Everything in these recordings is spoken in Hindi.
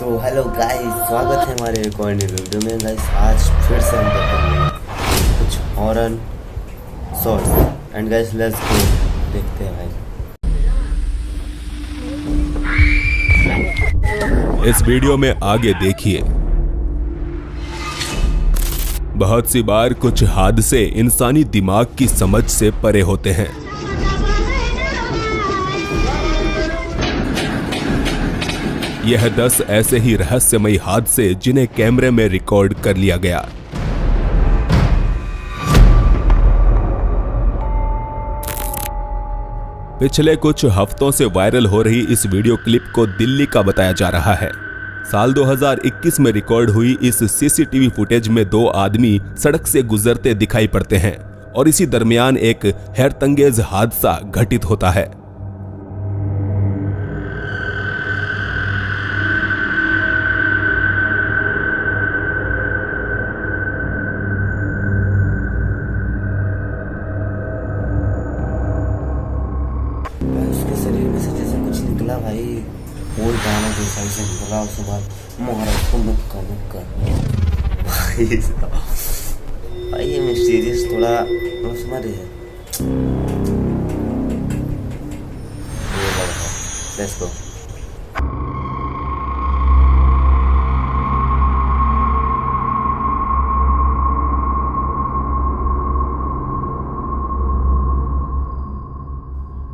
तो हेलो गाइस, स्वागत है हमारे एक और नई वीडियो में। गाइस आज फिर से हम देखेंगे कुछ horror shorts and guys let's go देखते हैं गाइस। इस वीडियो में आगे देखिए। बहुत सी बार कुछ हादसे इंसानी दिमाग की समझ से परे होते हैं। यह 10 ऐसे ही रहस्यमयी हादसे जिन्हें कैमरे में रिकॉर्ड कर लिया गया। पिछले कुछ हफ्तों से वायरल हो रही इस वीडियो क्लिप को दिल्ली का बताया जा रहा है। साल 2021 में रिकॉर्ड हुई इस सीसीटीवी फुटेज में 2 आदमी सड़क से गुजरते दिखाई पड़ते हैं और इसी दरमियान एक हैरतअंगेज हादसा घटित होता है। उसके शरीर में से जैसे कुछ निकला भाई, वो गाना जैसा से निकला। उसके बाद मोहरा उसको मुक्का भाई ये मिस्टीरियस थोड़ा रोशमर है। Let's go.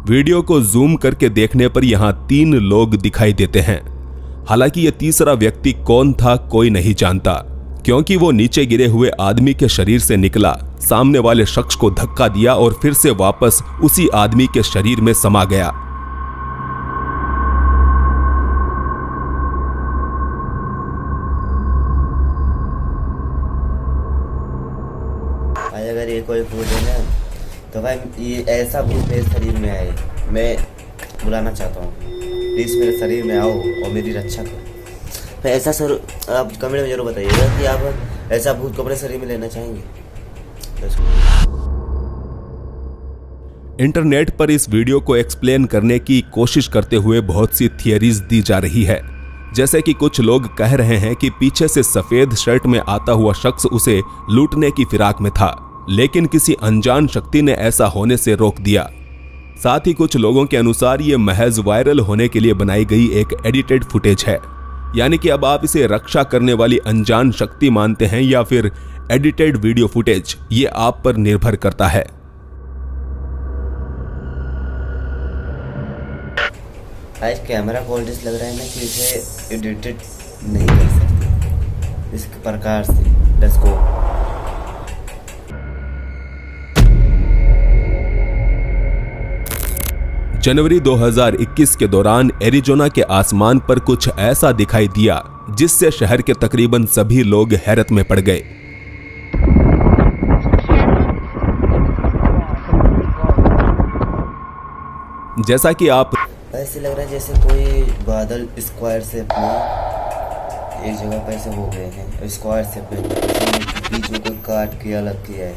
वीडियो को जूम करके देखने पर यहां 3 लोग दिखाई देते हैं। हालांकि यह तीसरा व्यक्ति कौन था कोई नहीं जानता, क्योंकि वो नीचे गिरे हुए आदमी के शरीर से निकला, सामने वाले शख्स को धक्का दिया और फिर से वापस उसी आदमी के शरीर में समा गया। भाई अगर ये कोई भूत है ना, तो भाई ये ऐसा भूत मेरे शरीर में आए, मैं बुलाना चाहता हूँ। प्लीज़ मेरे शरीर में आओ और मेरी रक्षा करो। भाई ऐसा सर आप कमेंट में जरूर बताइएगा कि आप ऐसा भूत को अपने शरीर में लेना चाहेंगे। इंटरनेट पर इस वीडियो को एक्सप्लेन करने की कोशिश करते हुए बहुत सी थियरीज दी जा रही है। जैसे कि कुछ लोग कह रहे हैं कि पीछे से सफेद शर्ट में आता हुआ शख्स उसे लूटने की फिराक में था, लेकिन किसी अनजान शक्ति ने ऐसा होने से रोक दिया। साथ ही कुछ लोगों के अनुसार ये महज वायरल होने के लिए बनाई गई एक एडिटेड फुटेज है। यानी कि अब आप इसे रक्षा करने वाली अनजान शक्ति मानते हैं या फिर एडिटेड वीडियो फुटेज, ये आप पर निर्भर करता है। आज कैमरा क्वालिटी लग रहा है ना कि इसे एडिटेड नहीं कर सकते इस प्रकार से। Let's go. जनवरी 2021 के दौरान एरिजोना के आसमान पर कुछ ऐसा दिखाई दिया जिससे शहर के तकरीबन सभी लोग हैरत में पड़ गए। जैसा कि आप ऐसे लग रहा है जैसे कोई बादल स्क्वायर शेप में एक जगह पर ऐसे हो गए हैं, स्क्वायर शेप में बीच में कोई काट के अलग किया है।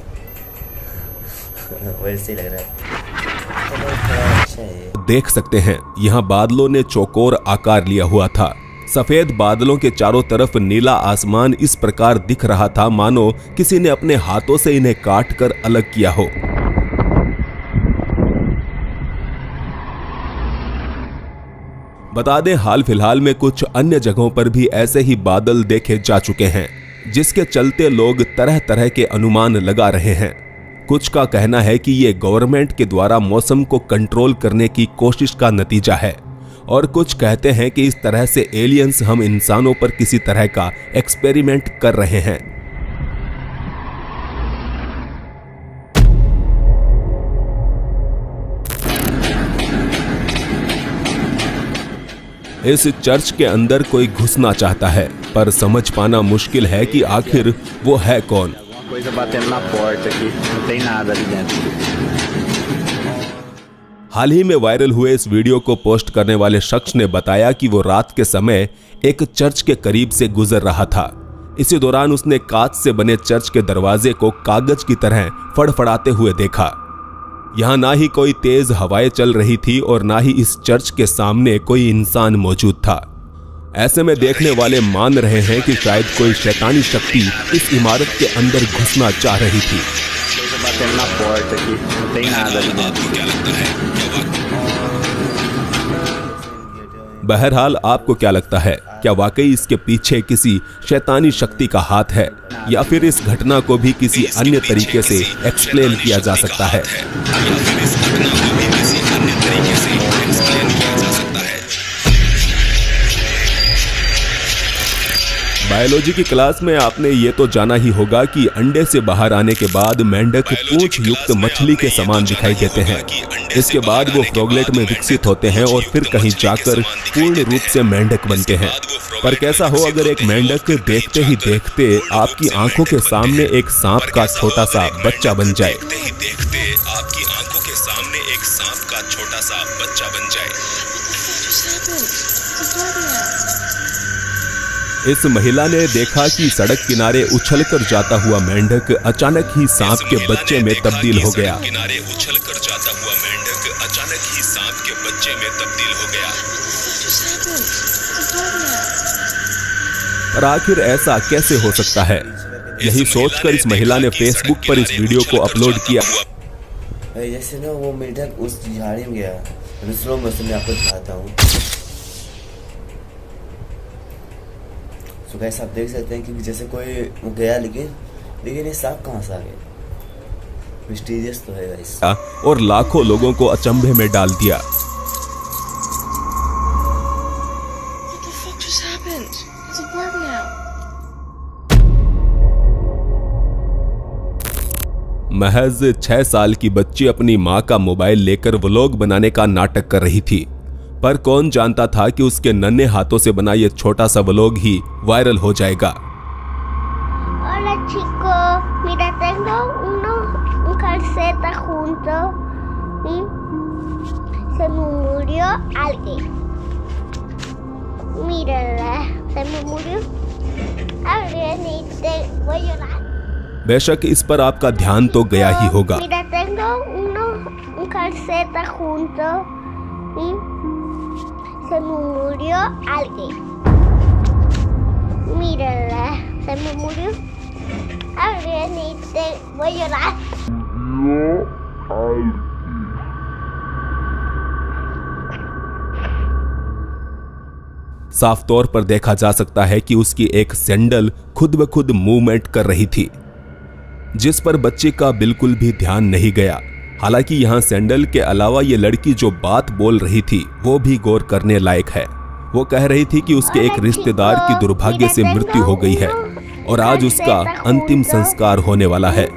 वैसे लग रहा है। अच्छा है। देख सकते हैं यहाँ बादलों ने चौकोर आकार लिया हुआ था। सफेद बादलों के चारों तरफ नीला आसमान इस प्रकार दिख रहा था मानो किसी ने अपने हाथों से इन्हें काट कर अलग किया हो। बता दें, हाल फिलहाल में कुछ अन्य जगहों पर भी ऐसे ही बादल देखे जा चुके हैं, जिसके चलते लोग तरह तरह के अनुमान लगा रहे हैं। कुछ का कहना है कि ये गवर्नमेंट के द्वारा मौसम को कंट्रोल करने की कोशिश का नतीजा है, और कुछ कहते हैं कि इस तरह से एलियंस हम इंसानों पर किसी तरह का एक्सपेरिमेंट कर रहे हैं। इस चर्च के अंदर कोई घुसना चाहता है, पर समझ पाना मुश्किल है कि आखिर वो है कौन। हाल ही में वायरल हुए इस वीडियो को पोस्ट करने वाले शख्स ने बताया कि वो रात के समय एक चर्च के करीब से गुजर रहा था। इसी दौरान उसने कांच से बने चर्च के दरवाजे को कागज की तरह फड़फड़ाते हुए देखा। यहाँ ना ही कोई तेज हवाएं चल रही थी और ना ही इस चर्च के सामने कोई इंसान मौजूद था। ऐसे में देखने वाले मान रहे हैं कि शायद कोई शैतानी शक्ति इस इमारत के अंदर घुसना चाह रही थी। Batendo na porta aqui, não tem nada ali dentro. बहरहाल आपको क्या लगता है, क्या वाकई इसके पीछे किसी शैतानी शक्ति का हाथ है, या फिर इस घटना को भी किसी अन्य तरीके से एक्सप्लेन किया जा सकता है? बायोलॉजी की क्लास में आपने ये तो जाना ही होगा कि अंडे से बाहर आने के बाद मेंढक पूंछ युक्त मछली के समान दिखाई देते हैं। इसके बाद वो फ्रॉगलेट में विकसित होते हैं और फिर कहीं जाकर पूर्ण रूप से मेंढक बनते हैं। पर कैसा हो अगर एक मेंढक देखते ही देखते आपकी आंखों के सामने एक सांप का छोटा सा बच्चा बन जाए? इस महिला ने देखा कि सड़क किनारे उछलकर जाता हुआ मेंढक अचानक ही सांप के बच्चे में तब्दील हो गया। पर आखिर ऐसा कैसे हो सकता है? यही सोचकर इस महिला ने फेसबुक पर इस वीडियो को अपलोड किया। जैसे ना वो मेंढक उस झाड़ी में गया, स्लो मोशन में आपको दिखाता हूँ। तो गाइस आप देख सकते हैं कि जैसे कोई गया, लेकिन ये सांप कहाँ से आ गया? मिस्टीरियस तो है गाइस। और लाखों लोगों को अचंभे में डाल दिया। महज 6 साल की बच्ची अपनी मां का मोबाइल लेकर व्लॉग बनाने का नाटक कर रही थी, पर कौन जानता था कि उसके नन्हे हाथों से बना ये छोटा सा व्लॉग ही वायरल हो जाएगा। Hola chicos, mira tengo un calceta junto y se me murió alguien. Mírala, se me murió alguien y te voy a llorar. बेशक इस पर आपका ध्यान तो गया ही होगा। Mira tengo un calceta junto y se me murió alguien. Mírala, se me murió alguien y te voy a llorar. साफ तौर पर देखा जा सकता है कि उसकी एक सैंडल खुद ब खुद मूवमेंट कर रही थी, जिस पर बच्चे का बिल्कुल भी ध्यान नहीं गया। हालांकि यहाँ सैंडल के अलावा ये लड़की जो बात बोल रही थी वो भी गौर करने लायक है। वो कह रही थी कि उसके एक रिश्तेदार की दुर्भाग्य से मृत्यु हो गई है और आज उसका अंतिम संस्कार होने वाला है।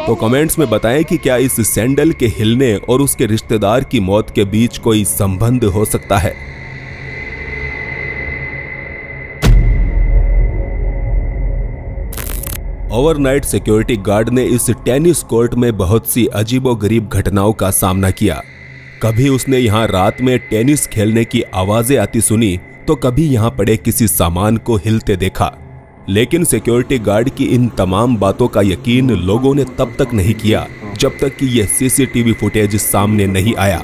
तो कमेंट्स में बताएं कि क्या इस सैंडल के हिलने और उसके रिश्तेदार की मौत के बीच कोई संबंध हो सकता है। ओवरनाइट सिक्योरिटी गार्ड ने इस टेनिस कोर्ट में बहुत सी अजीबोगरीब घटनाओं का सामना किया। कभी उसने यहाँ रात में टेनिस खेलने की आवाजें आती सुनी, तो कभी यहाँ पड़े किसी सामान को हिलते देखा। लेकिन सिक्योरिटी गार्ड की इन तमाम बातों का यकीन लोगों ने तब तक नहीं किया जब तक कि यह सीसीटीवी फुटेज सामने नहीं आया।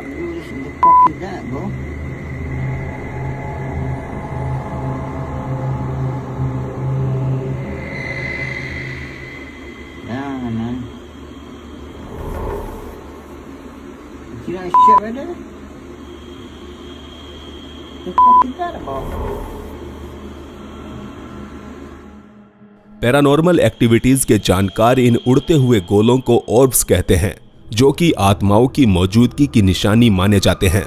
पैरानॉर्मल एक्टिविटीज के जानकार इन उड़ते हुए गोलों को ऑर्ब्स कहते हैं, जो कि आत्माओं की मौजूदगी की निशानी माने जाते हैं।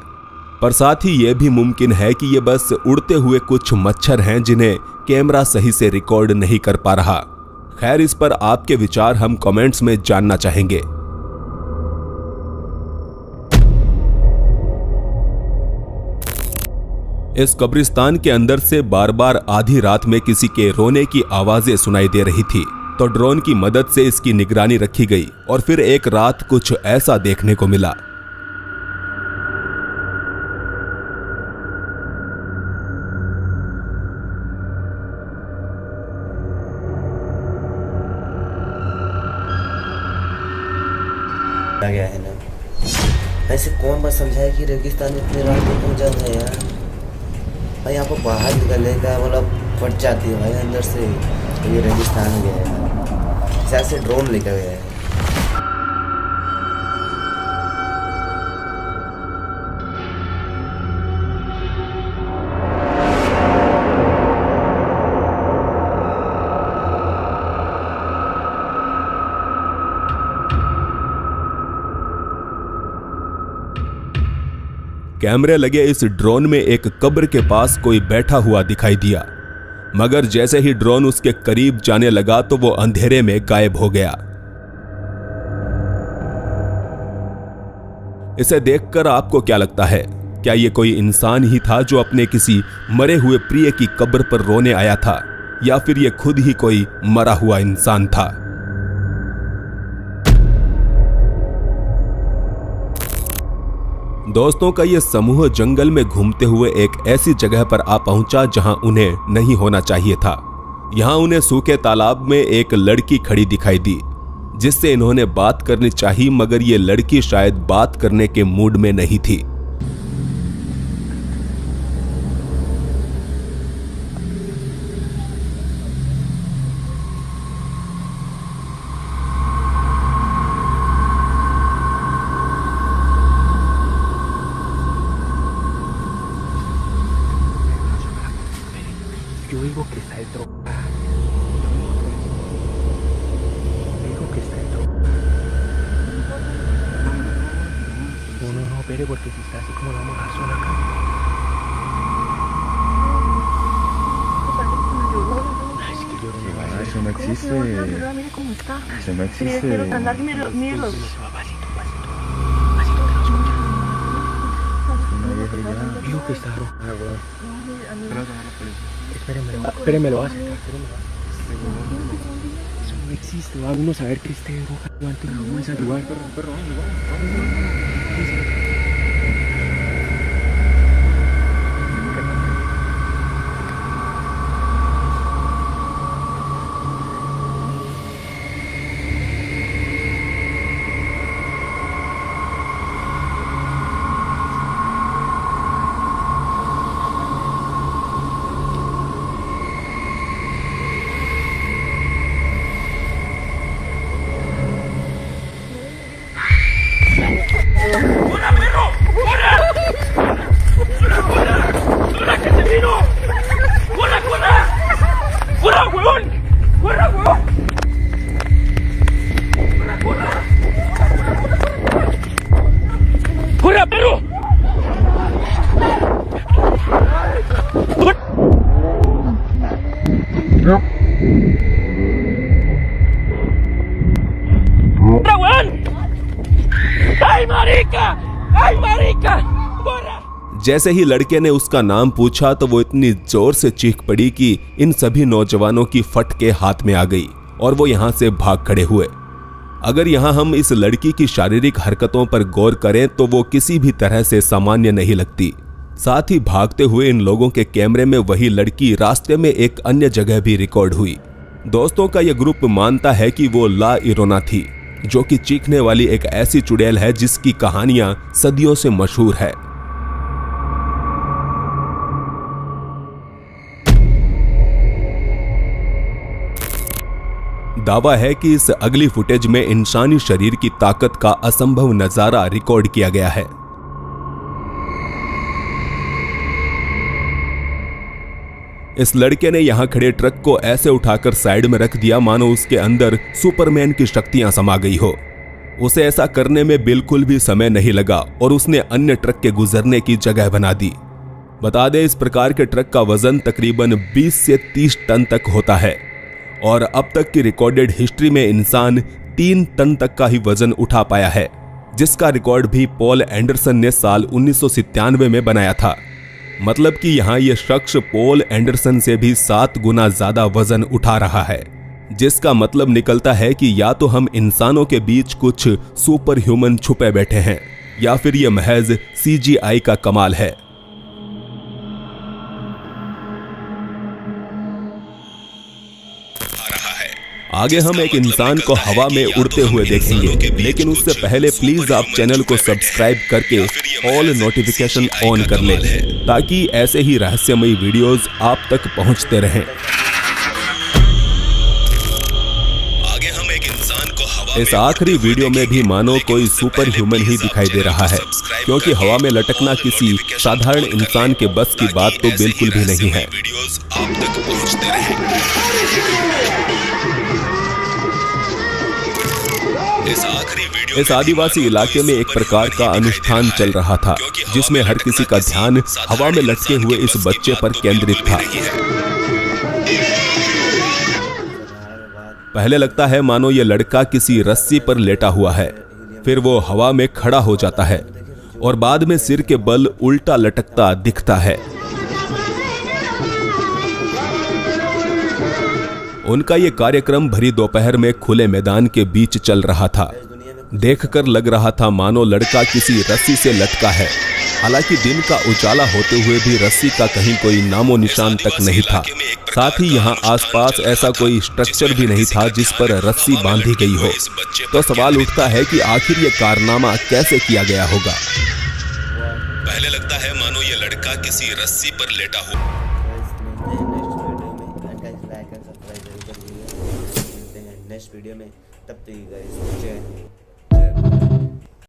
पर साथ ही यह भी मुमकिन है कि ये बस उड़ते हुए कुछ मच्छर हैं जिन्हें कैमरा सही से रिकॉर्ड नहीं कर पा रहा। खैर, इस पर आपके विचार हम कमेंट्स में जानना चाहेंगे। इस कब्रिस्तान के अंदर से बार बार आधी रात में किसी के रोने की आवाजें सुनाई दे रही थी, तो ड्रोन की मदद से इसकी निगरानी रखी गई और फिर एक रात कुछ ऐसा देखने को मिला। आ गया है ना। ऐसे कौन बात समझाए कि रेगिस्तान में इतने रात को जंग है यार। भाई यहाँ पर बाहर निकलने का मतलब फट जाती है भाई अंदर से। तो ये रेगिस्तान गया है यार, ऐसे ड्रोन लेकर गया है। कैमरे लगे इस ड्रोन में एक कब्र के पास कोई बैठा हुआ दिखाई दिया, मगर जैसे ही ड्रोन उसके करीब जाने लगा तो वो अंधेरे में गायब हो गया। इसे देखकर आपको क्या लगता है? क्या ये कोई इंसान ही था जो अपने किसी मरे हुए प्रिय की कब्र पर रोने आया था, या फिर ये खुद ही कोई मरा हुआ इंसान था? दोस्तों का ये समूह जंगल में घूमते हुए एक ऐसी जगह पर आ पहुंचा जहां उन्हें नहीं होना चाहिए था। यहां उन्हें सूखे तालाब में एक लड़की खड़ी दिखाई दी, जिससे इन्होंने बात करनी चाहिए, मगर ये लड़की शायद बात करने के मूड में नहीं थी। Yo digo que está drogada. Digo que está drogada. No, espere, porque si está así como la vamos a sola acá. Ay, es que yo no me vaya. Eso no existe. Mira cómo está. Eso no existe. Mira, andar, míralo. Pasito, pasito. Una vieja ya. Digo que está drogada. Espérenme, lo va a acercar. Eso no existe. Va uno a saber que esté drogado antes de vamos a ayudar. Perro, जैसे ही लड़के ने उसका नाम पूछा तो वो इतनी जोर से चीख पड़ी कि इन सभी नौजवानों की फट के हाथ में आ गई और वो यहां से भाग खड़े हुए। अगर यहां हम इस लड़की की शारीरिक हरकतों पर गौर करें तो वो किसी भी तरह से सामान्य नहीं लगती। साथ ही भागते हुए इन लोगों के कैमरे में वही लड़की रास्ते में एक अन्य जगह भी रिकॉर्ड हुई। दोस्तों का यह ग्रुप मानता है कि वो ला इरोना थी, जो कि चीखने वाली एक ऐसी चुड़ैल है जिसकी कहानियां सदियों से मशहूर है। दावा है कि इस अगली फुटेज में इंसानी शरीर की ताकत का असंभव नजारा रिकॉर्ड किया गया है। इस लड़के ने यहां खड़े ट्रक को ऐसे उठाकर साइड में रख दिया मानो उसके अंदर सुपरमैन की शक्तियां समा गई हो। उसे ऐसा करने में बिल्कुल भी समय नहीं लगा और उसने अन्य ट्रक के गुजरने की जगह बना दी। बता दें, इस प्रकार के ट्रक का वजन तकरीबन 20 से 30 टन तक होता है और अब तक की रिकॉर्डेड हिस्ट्री में इंसान 3 टन तक का ही वजन उठा पाया है, जिसका रिकॉर्ड भी पॉल एंडरसन ने साल 1997 में बनाया था। मतलब कि यहां यह शख्स पॉल एंडरसन से भी 7 गुना ज्यादा वजन उठा रहा है, जिसका मतलब निकलता है कि या तो हम इंसानों के बीच कुछ सुपर ह्यूमन छुपे बैठे हैं या फिर यह महज CGI का कमाल है। आगे हम एक इंसान को हवा में उड़ते हुए देखेंगे, लेकिन उससे पहले प्लीज आप चैनल को सब्सक्राइब करके ऑल नोटिफिकेशन ऑन कर लें, ताकि ऐसे ही रहस्यमयी वीडियोस आप तक पहुंचते रहें। इस आखिरी वीडियो में भी मानो कोई सुपर ह्यूमन ही दिखाई दे रहा है, क्योंकि हवा में लटकना किसी साधारण इंसान के बस की बात तो बिल्कुल भी नहीं है। इस आदिवासी इलाके में एक प्रकार का अनुष्ठान चल रहा था, जिसमें हर किसी का ध्यान हवा में लटके हुए इस बच्चे पर केंद्रित था। पहले लगता है मानो ये लड़का किसी रस्सी पर लेटा हुआ है, फिर वो हवा में खड़ा हो जाता है और बाद में सिर के बल उल्टा लटकता दिखता है। उनका ये कार्यक्रम भरी दोपहर में खुले मैदान के बीच चल रहा था। देखकर लग रहा था मानो लड़का किसी रस्सी से लटका है। हालांकि दिन का उजाला होते हुए भी रस्सी का कहीं कोई नामो निशान तक नहीं था। साथ ही यहाँ आसपास ऐसा कोई स्ट्रक्चर भी नहीं था जिस पर रस्सी बांधी गई हो। तो सवाल उठता है कि आखिर ये कारनामा कैसे किया गया होगा। पहले लगता है मानो ये लड़का किसी रस्सी पर लेटा हो। नेक्स्ट वीडियो में तब तक